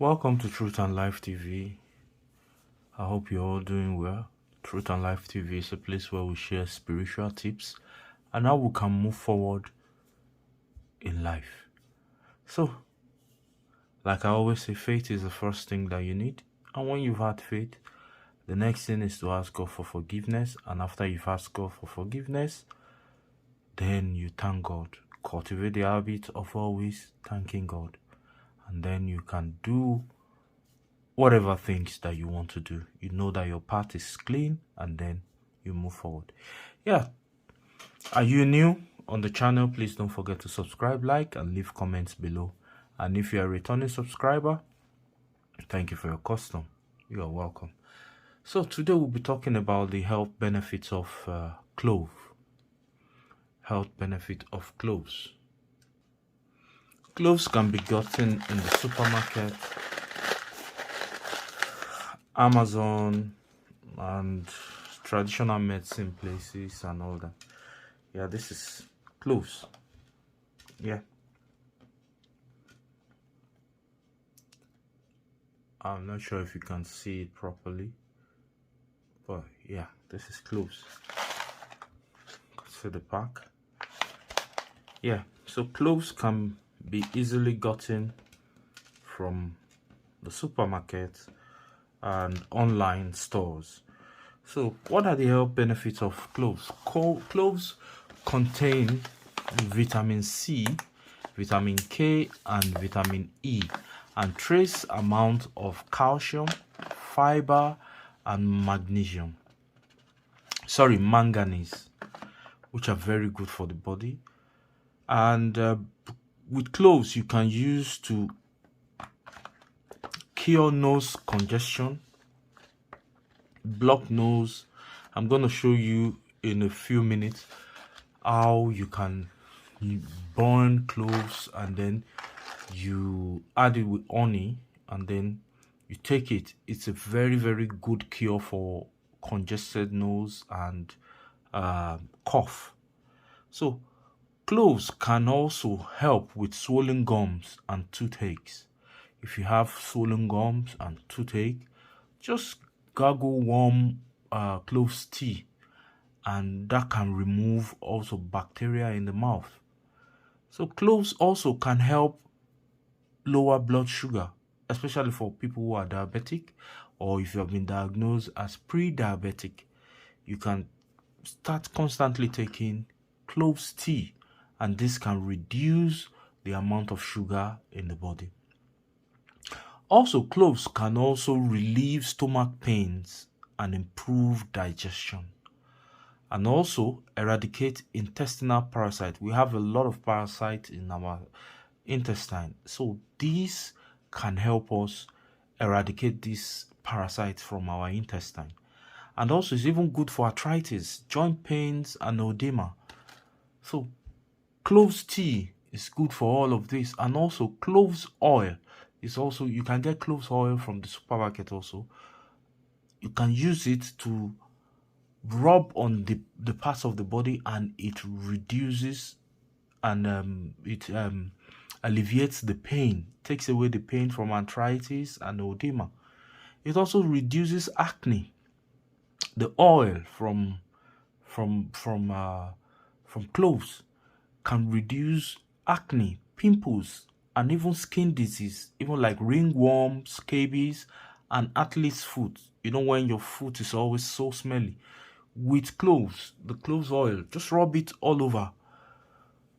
Welcome to Truth and Life TV. I hope you're all doing well. Truth and Life TV is a place where we share spiritual tips and how we can move forward in life. So, like I always say, faith is the first thing that you need. And when you've had faith, the next thing is to ask God for forgiveness. And after you've asked God for forgiveness, then you thank God. Cultivate the habit of always thanking God. And then you can do whatever things that you want to do. You know that your path is clean, and then you move forward. Yeah. Are you new on the channel? Please don't forget to subscribe, like, and leave comments below. And if you're a returning subscriber, thank you for your custom. You're welcome. So today we'll be talking about the health benefits of clove. Health benefit of cloves. Cloves can be gotten in the supermarket, Amazon, and traditional medicine places and all that. Yeah, this is cloves. Yeah, I'm not sure if you can see it properly, but yeah, this is cloves. See the pack. Yeah, so cloves can be easily gotten from the supermarket and online stores. So what are the health benefits of cloves? Cloves contain vitamin C, vitamin K, and vitamin E, and trace amount of calcium, fiber, and manganese, which are very good for the body. And with cloves, you can use to cure nose congestion, blocked nose. I'm going to show you in a few minutes how you can burn cloves and then you add it with honey and then you take it. It's a very, very good cure for congested nose and cough. So cloves can also help with swollen gums and toothaches. If you have swollen gums and toothache, just gargle warm cloves tea, and that can remove also bacteria in the mouth. So cloves also can help lower blood sugar, especially for people who are diabetic, or if you have been diagnosed as pre-diabetic. You can start constantly taking cloves tea, and this can reduce the amount of sugar in the body. Also, cloves can also relieve stomach pains and improve digestion, and also eradicate intestinal parasites. We have a lot of parasites in our intestine, so these can help us eradicate these parasites from our intestine. And also, it's even good for arthritis, joint pains, and edema. So cloves tea is good for all of this. And also cloves oil is also, you can get cloves oil from the supermarket. Also, you can use it to rub on the parts of the body, and it reduces and it alleviates the pain, takes away the pain from arthritis and edema. It also reduces acne. The oil from cloves can reduce acne, pimples, and even skin disease, even like ringworm, scabies, and athlete's foot. You know, when your foot is always so smelly. With cloves, the cloves oil, just rub it all over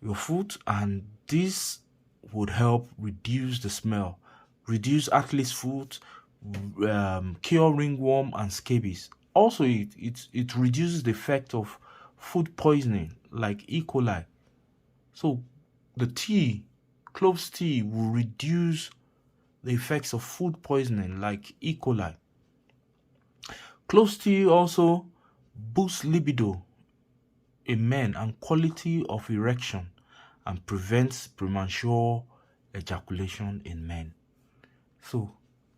your foot, and this would help reduce the smell, reduce athlete's foot, cure ringworm and scabies. Also, it reduces the effect of food poisoning like E. coli. So the tea, cloves tea, will reduce the effects of food poisoning like E. coli. Cloves tea also boosts libido in men and quality of erection, and prevents premature ejaculation in men. So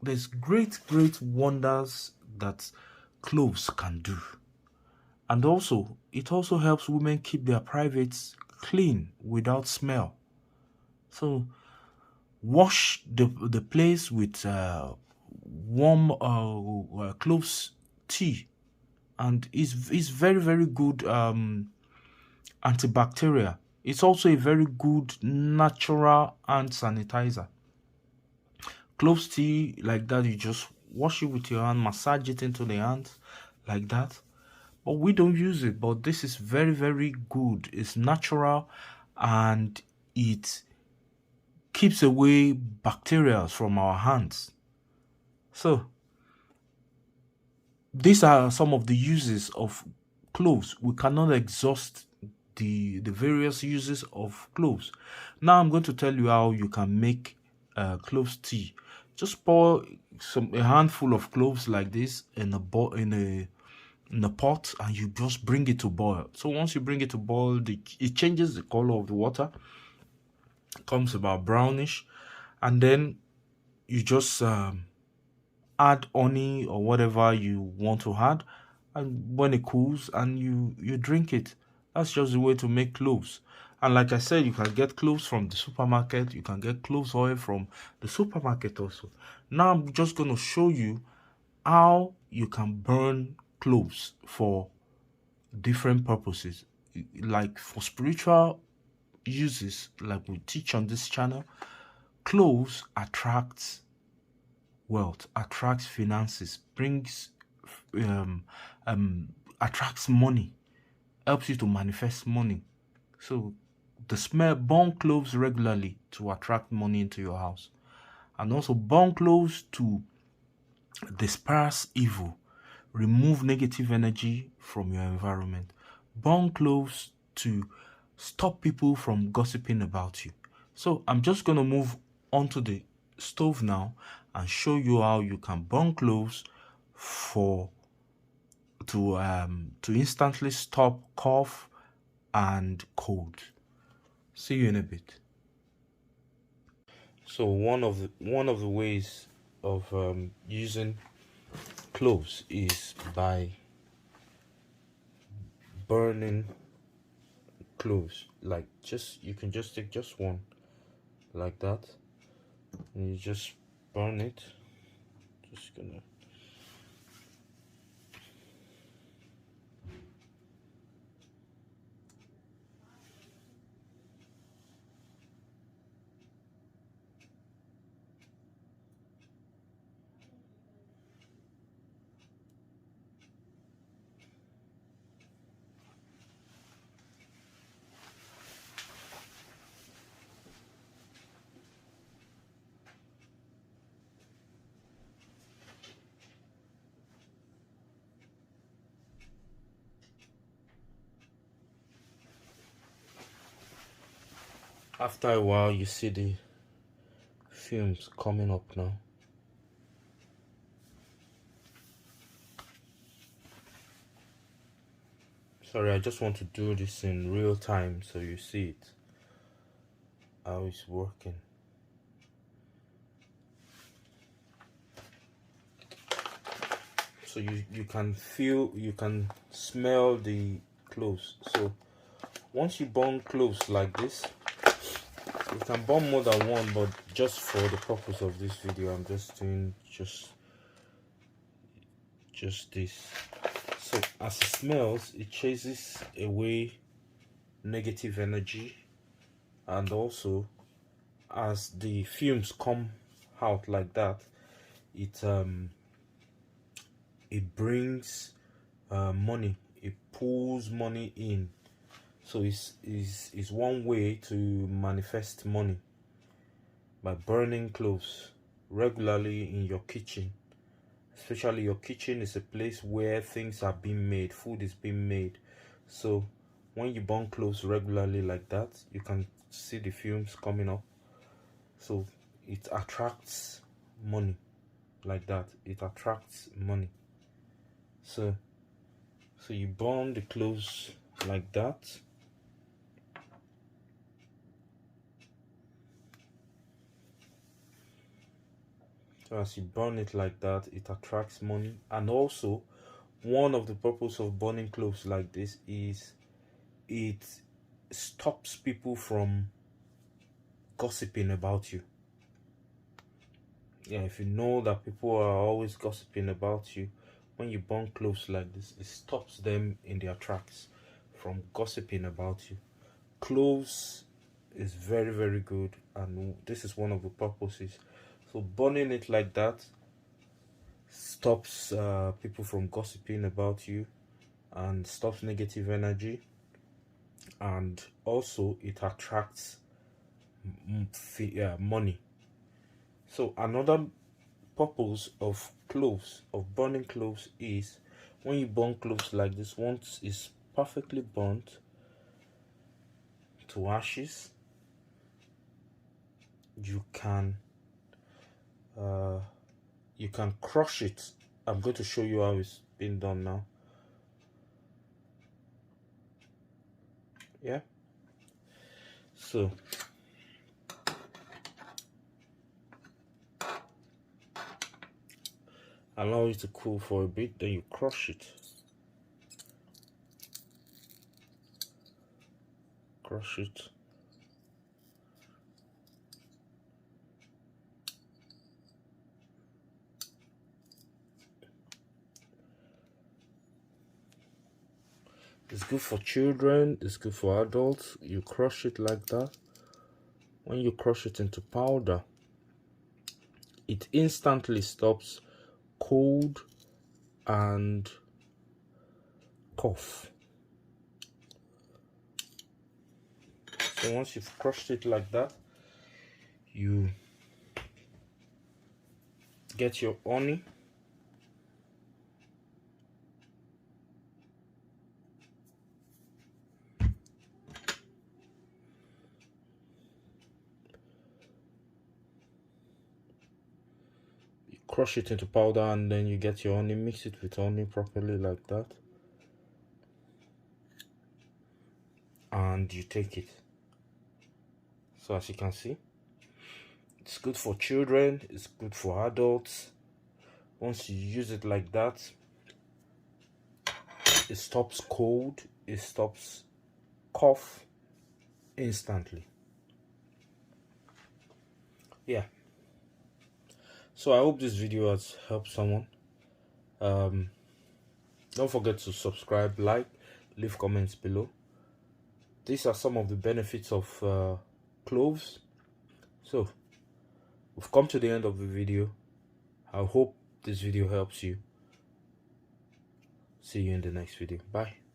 there's great wonders that cloves can do. And also, it also helps women keep their privates clean without smell. So Wash the place with warm cloves tea, and it's very very good antibacterial. It's also a very good natural hand sanitizer. Cloves tea like that, you just wash it with your hand, massage it into the hand like that. But we don't use it. But this is very very good. It's natural, and it keeps away bacteria from our hands. So these are some of the uses of cloves. We cannot exhaust the various uses of cloves. Now I'm going to tell you how you can make cloves tea. Just pour a handful of cloves like this in a pot, and you just bring it to boil. So once you bring it to boil, it changes the color of the water, comes about brownish, and then you just add honey or whatever you want to add, and when it cools, and you drink it. That's just the way to make cloves. And like I said, you can get cloves from the supermarket. You can get cloves oil from the supermarket also. Now I'm just going to show you how you can burn cloves for different purposes, like for spiritual uses, like we teach on this channel. Cloves attracts wealth, attracts finances, brings um, attracts money, helps you to manifest money. So the smell, burn cloves regularly to attract money into your house, and also burn cloves to disperse evil, remove negative energy from your environment. Burn cloves to stop people from gossiping about you. So I'm just going to move onto the stove now and show you how you can burn cloves for to instantly stop cough and cold. See you in a bit. So one of the ways of using cloves is by burning cloves. Like, just you can just take just one like that, and you just burn it. Just gonna after a while you see the fumes coming up now. Sorry, I just want to do this in real time so you see it, how it's working. So you can feel, you can smell the cloves. So once you burn cloves like this, you can burn more than one, but just for the purpose of this video, I'm just doing just this. So as it smells, it chases away negative energy, and also as the fumes come out like that, it brings money. It pulls money in. So it's one way to manifest money, by burning cloves regularly in your kitchen. Especially your kitchen is a place where things are being made, food is being made. So when you burn cloves regularly like that, you can see the fumes coming up. So it attracts money like that. It attracts money. So you burn the cloves like that. So as you burn it like that, it attracts money. And also, one of the purpose of burning cloves like this is it stops people from gossiping about you. Yeah, if you know that people are always gossiping about you, when you burn cloves like this, it stops them in their tracks from gossiping about you. Cloves is very, very good, and this is one of the purposes. So burning it like that stops people from gossiping about you and stops negative energy, and also it attracts money. So another purpose of cloves, of burning cloves, is when you burn cloves like this, once it's perfectly burnt to ashes, you can uh, crush it. I'm going to show you how it's been done now. Yeah, so allow it to cool for a bit, then you crush it. Crush it. It's good for children, it's good for adults. You crush it like that. When you crush it into powder, it instantly stops cold and cough. So once you've crushed it like that, you get your honey. You crush it into powder, and then you get your honey. Mix it with honey properly like that, and you take it. So as you can see, it's good for children, it's good for adults. Once you use it like that, it stops cold, it stops cough instantly. Yeah, so I hope this video has helped someone. Don't forget to subscribe, like, leave comments below. These are some of the benefits of cloves. So we've come to the end of the video. I hope this video helps you. See you in the next video. Bye.